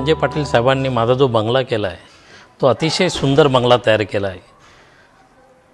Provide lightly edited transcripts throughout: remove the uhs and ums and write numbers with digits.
संजय पाटील साहेबांनी माझा जो बंगला केला आहे तो अतिशय सुंदर बंगला तयार केला आहे।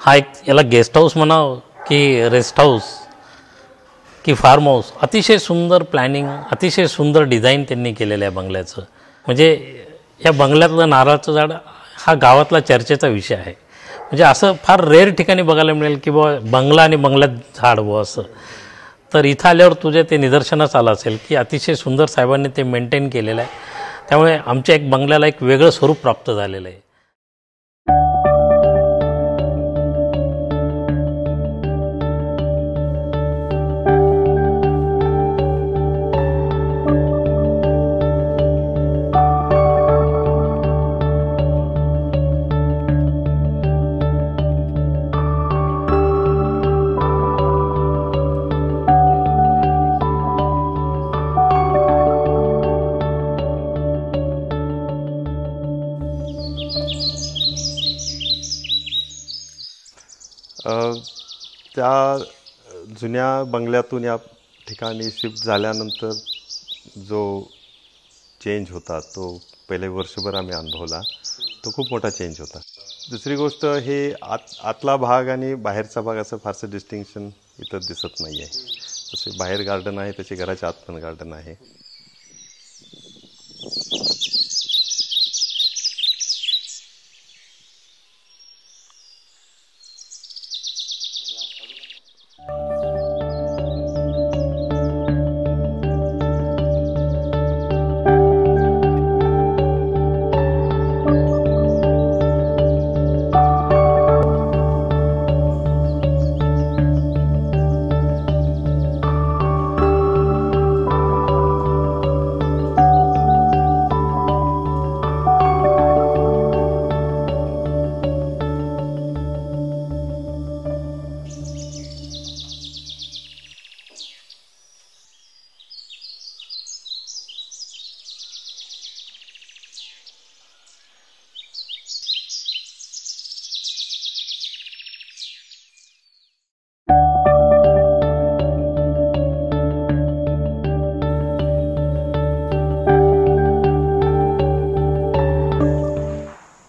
हा एक याला गेस्ट हाऊस म्हणावं की रेस्ट हाऊस की फार्म हाऊस, अतिशय सुंदर प्लॅनिंग, अतिशय सुंदर डिझाईन त्यांनी केलेलं आहे बंगल्याचं। म्हणजे या बंगल्यातलं नारळाचं झाड हा गावातला चर्चेचा विषय आहे। म्हणजे असं फार रेअर ठिकाणी बघायला मिळेल की बुवा बंगला आणि बंगल्यात झाड बुवा असं। तर इथं आल्यावर तुझे ते निदर्शनास आलं असेल की अतिशय सुंदर साहेबांनी ते मेंटेन केलेलं आहे। त्यामुळे आमच्या एक बंगल्याला एक वेगळं स्वरूप प्राप्त झालेलं आहे। त्या जुन्या बंगल्यातून या ठिकाणी शिफ्ट झाल्यानंतर जो चेंज होता तो पहिले वर्षभर आम्ही अनुभवला, तो खूप मोठा चेंज होता। दुसरी गोष्ट हे आतला भाग आणि बाहेरचा भाग असं फारसं डिस्टिंक्शन इथं दिसत नाही आहे। जसे बाहेर गार्डन आहे तसे घराच्या आत पण गार्डन आहे।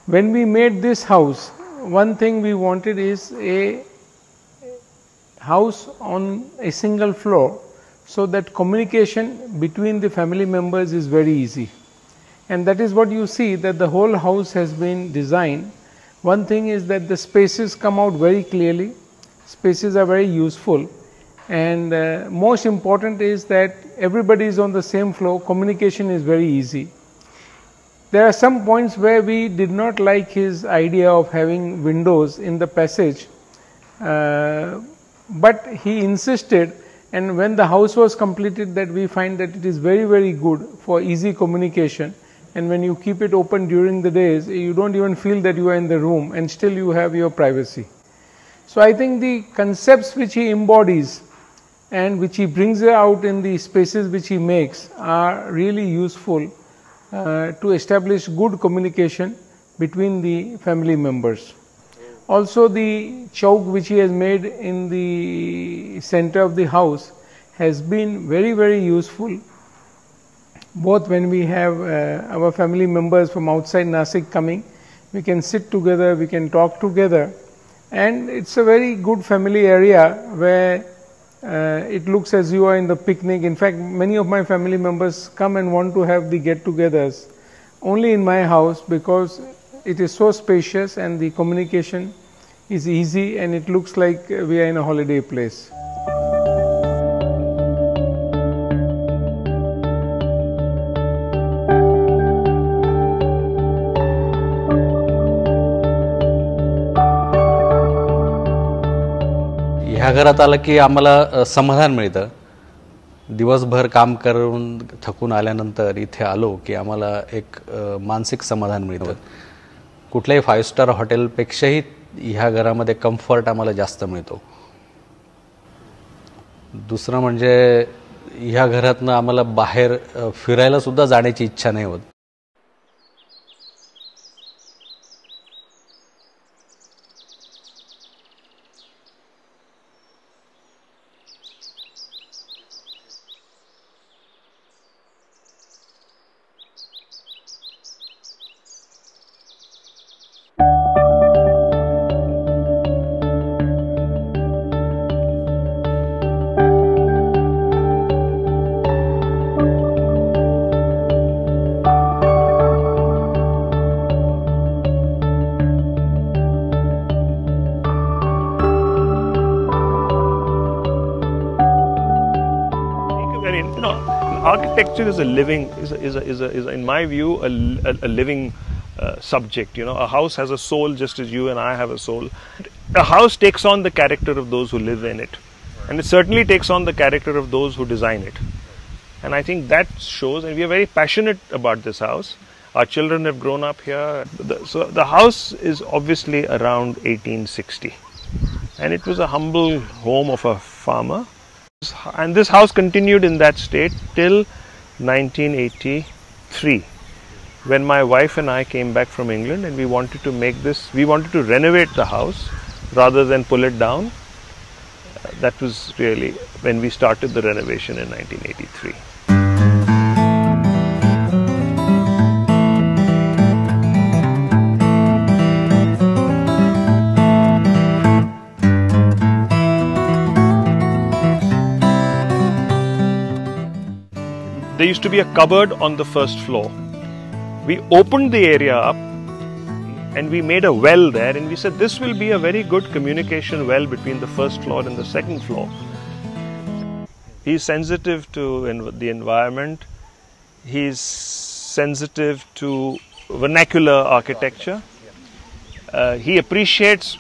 When we made this house, one thing we wanted is a house on a single floor so that communication between the family members is very easy. And that is what you see, that the whole house has been designed. One thing is that the spaces come out very clearly, spaces are very useful, and most important is that everybody is on the same floor, communication is very easy. There are some points where we did not like his idea of having windows in the passage, but he insisted, and when the house was completed, that we find that it is very, very good for easy communication. And when you keep it open during the days, you don't even feel that you are in the room, and still you have your privacy. So I think the concepts which he embodies and which he brings out in the spaces which he makes are really useful to establish good communication between the family members. Also, the chowk which he has made in the center of the house has been very, very useful, both when we have our family members from outside Nasik coming, we can sit together, we can talk together, and it's a very good family area where it looks as you are in the picnic. In fact, many of my family members come and want to have the get-togethers only in my house because it is so spacious and the communication is easy and it looks like we are in a holiday place. ह्या घरात आलं की आम्हाला समाधान मिळतं। दिवसभर काम करून थकून आल्यानंतर इथे आलो की आम्हाला एक मानसिक समाधान मिळतं. कुठल्याही 5 स्टार हॉटेलपेक्षाही ह्या घरामध्ये कम्फर्ट आम्हाला जास्त मिळतो. दुसरं म्हणजे ह्या घरातनं आम्हाला बाहेर फिरायला सुद्धा जाण्याची इच्छा नाही होत. Architecture is a living, is in my view a living subject. A house has a soul just as you and I have a soul. A house takes on the character of those who live in it, and it certainly takes on the character of those who design it. And I think that shows, and we are very passionate about this house. Our children have grown up here. So the house is obviously around 1860, and it was a humble home of a farmer. And this house continued in that state till 1983, when my wife and I came back from England, and we wanted to renovate the house rather than pull it down. That was really when we started the renovation in 1983. There used to be a cupboard on the first floor. We opened the area up and we made a well there, and we said this will be a very good communication well between the first floor and the second floor. He's sensitive to the environment. He's sensitive to vernacular architecture. He appreciates,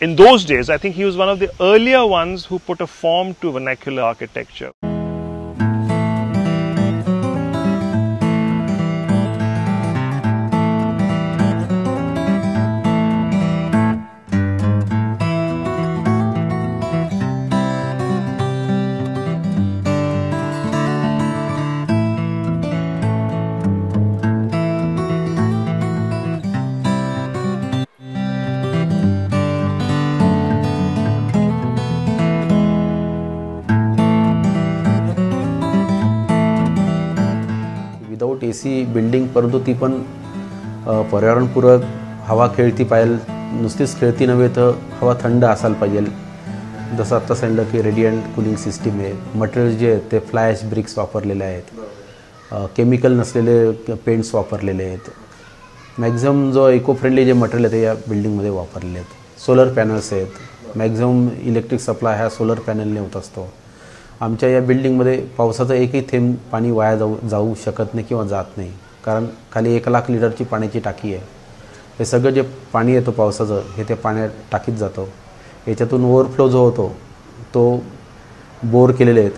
in those days, I think he was one of the earlier ones who put a form to vernacular architecture. Without AC building, परंतु ती पण पर्यावरणपूरक हवा खेळती पाहिजे. नुसतीच खेळती नव्हे तर हवा थंड असायला पाहिजे. जसं आत्ता सांगितलं की रेडियंट कूलिंग सिस्टीम आहे. मटेरियल्स जे आहेत ते फ्लाय ॲश ब्रिक्स वापरलेले आहेत. केमिकल नसलेले पेंट्स वापरलेले आहेत. मॅक्झिमम जो इको फ्रेंडली जे मटेरियल आहे ते या बिल्डिंगमध्ये वापरलेले आहेत. सोलर पॅनल्स आहेत. मॅक्झिमम इलेक्ट्रिक सप्लाय हा सोलर पॅनलने होत असतो. आमच्या या बिल्डिंगमध्ये पावसाचं एकही थेंब पाणी वाया जाऊ शकत नाही किंवा जात नाही, कारण खाली 1,00,000 लिटरची पाण्याची टाकी आहे. हे सगळं जे पाणी येतं पावसाचं हे त्या पाण्यात टाकीत जातं. याच्यातून ओव्हरफ्लो जो होतो तो बोर केलेले आहेत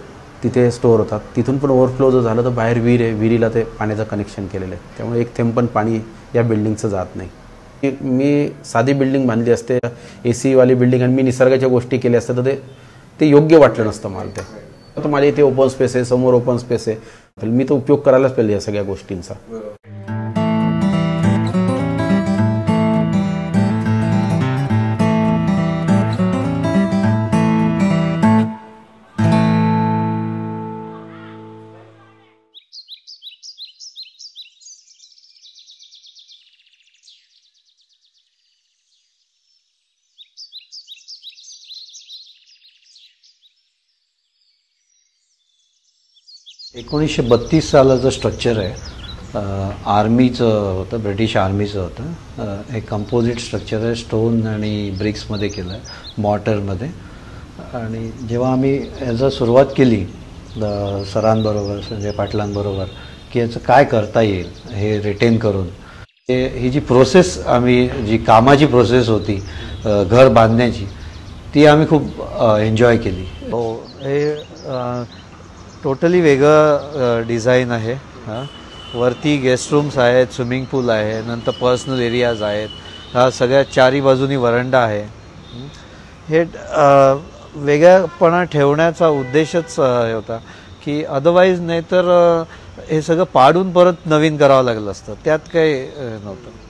तिथे स्टोअर होतात. तिथून पण ओव्हरफ्लो जो झालं तर बाहेर विहीर आहे, विहिरीला ते पाण्याचं कनेक्शन केलेलं आहे. त्यामुळे एक थेंब पण पाणी या बिल्डिंगचं जात नाही. मी साधी बिल्डिंग बांधली असते, AC वाली बिल्डिंग, आणि मी निसर्गाच्या गोष्टी केल्या असत्या तर ते योग्य वाटलं नसतं मला. तर माझ्या इथे ओपन स्पेस आहे, समोर ओपन स्पेस आहे, मी तो उपयोग करायलाच पाहिजे या सगळ्या गोष्टींचा. एकोणीसशे सालाचं स्ट्रक्चर आहे. आर्मीचं होतं, ब्रिटिश आर्मीचं होतं. हे कंपोजिट स्ट्रक्चर आहे, स्टोन आणि ब्रिक्समध्ये केलं आहे, मॉर्टरमध्ये. आणि जेव्हा आम्ही याचा सुरुवात केली सरांबरोबर, संजय पाटलांबरोबर, की याचं काय करता येईल हे रिटेन करून, ही जी प्रोसेस आम्ही, जी कामाची प्रोसेस होती घर बांधण्याची, ती आम्ही खूप एन्जॉय केली. हे टोटली वेगळं डिझाईन आहे. हां, वरती गेस्ट रूम्स आहेत, स्विमिंग पूल आहे, नंतर पर्सनल एरियाज आहेत, हा सगळ्या चारी बाजूनी वरंडा आहे. हे वेगळापणा ठेवण्याचा उद्देशच होता की अदरवाईज नाही तर हे सगळं पाडून परत नवीन करावं लागलं असतं, त्यात काही नव्हतं.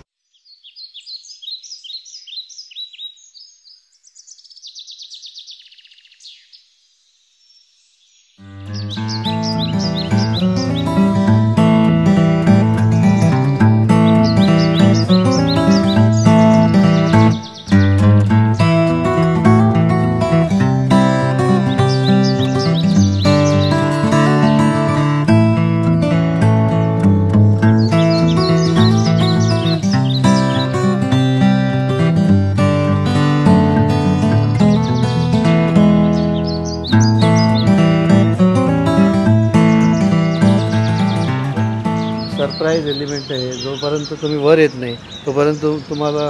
सरप्राईज एलिमेंट आहे. जोपर्यंत तुम्ही वर येत नाही तोपर्यंत तुम्हाला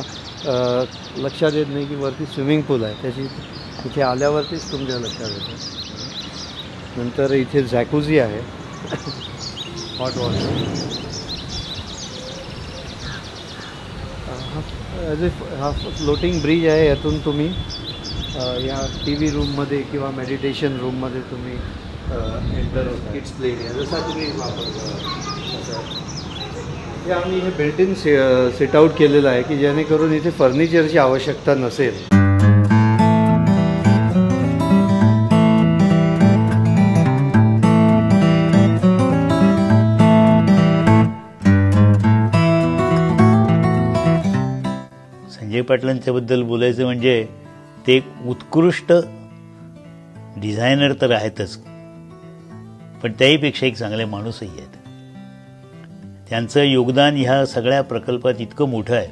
लक्षात येत नाही की वरती स्विमिंग पूल आहे. त्याची इथे आल्यावरतीच तुमच्या लक्षात येतं. नंतर इथे जॅकुझी आहे, हॉट वॉटर. हा फ्लोटिंग ब्रिज आहे. यातून तुम्ही या TV रूममध्ये किंवा मेडिटेशन रूममध्ये तुम्ही एंटर होता. किड्स प्ले एरिया जसा तुम्ही वापरता हे आम्ही हे बिल्ट इन सिट आउट केलेलं आहे की जेणेकरून इथे फर्निचरची आवश्यकता नसेल. संजय पाटलांच्याबद्दल बोलायचं म्हणजे ते एक उत्कृष्ट डिझायनर तर आहेतच, पण त्याहीपेक्षा एक चांगले माणूसही आहेत. त्यांचं योगदान ह्या सगळ्या प्रकल्पात इतकं मोठं आहे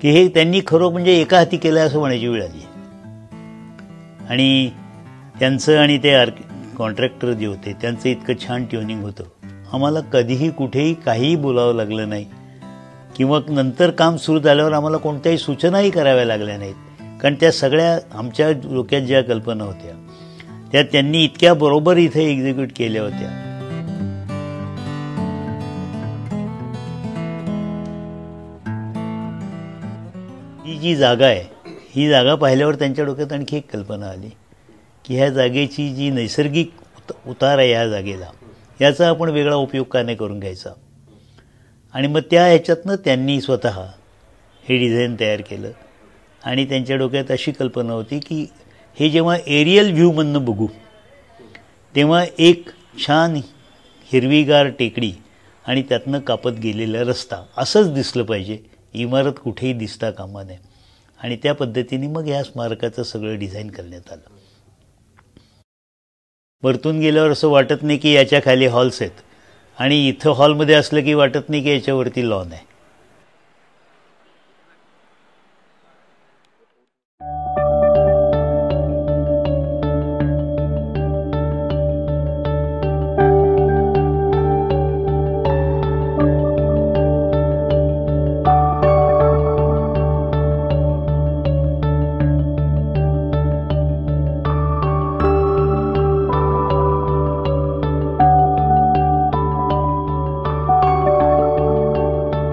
की हे त्यांनी खरं म्हणजे एका हाती केलं असं म्हणायची वेळ आली. आणि त्यांचं आणि ते कॉन्ट्रॅक्टर जे होते त्यांचं इतकं छान ट्युनिंग होतं. आम्हाला कधीही कुठेही काहीही बोलावं लागलं नाही किंवा नंतर काम सुरू झाल्यावर आम्हाला कोणत्याही सूचनाही कराव्या लागल्या नाहीत, कारण त्या सगळ्या आमच्या डोक्यात ज्या कल्पना होत्या त्या त्यांनी इतक्या बरोबर इथे एक्झिक्यूट केल्या होत्या. ही जी जागा आहे ही जागा पाहिल्यावर त्यांच्या डोक्यात आणखी एक कल्पना आली की ह्या जागेची जी नैसर्गिक उतार आहे ह्या जागेला, याचा आपण वेगळा उपयोग का नाही करून घ्यायचा. आणि मग त्या ह्याच्यातनं त्यांनी स्वतः हे डिझाईन तयार केलं. आणि त्यांच्या डोक्यात अशी कल्पना होती की हे जेव्हा एरियल व्ह्यूमधनं बघू तेव्हा एक छान हिरवीगार टेकडी आणि त्यातनं कापत गेलेला रस्ता असंच दिसलं पाहिजे, इमारत कुठेही दिसता कामा नये. आणि त्या पद्धतीने मग ह्या स्मारकाचं सगळं डिझाईन करण्यात आलं. वरतून गेल्यावर असं वाटत नाही की याच्या खाली हॉल्स आहेत, आणि इथं हॉलमध्ये असलं की वाटत नाही की याच्यावरती लॉन आहे.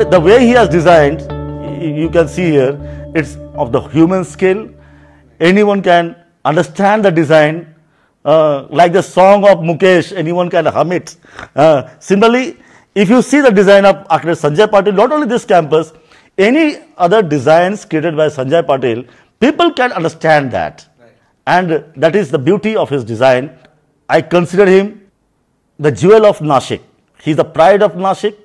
The way he has designed, you can see here, it's of the human scale. Anyone can understand the design, like the song of Mukesh, anyone can hum it. Similarly, if you see the design of architect Sanjay Patil, not only this campus, any other designs created by Sanjay Patil, people can understand that. And that is the beauty of his design. I consider him the jewel of Nashik. He's the pride of Nashik.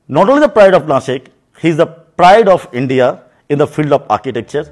Not only the pride of Nashik, he is the pride of India in the field of architecture.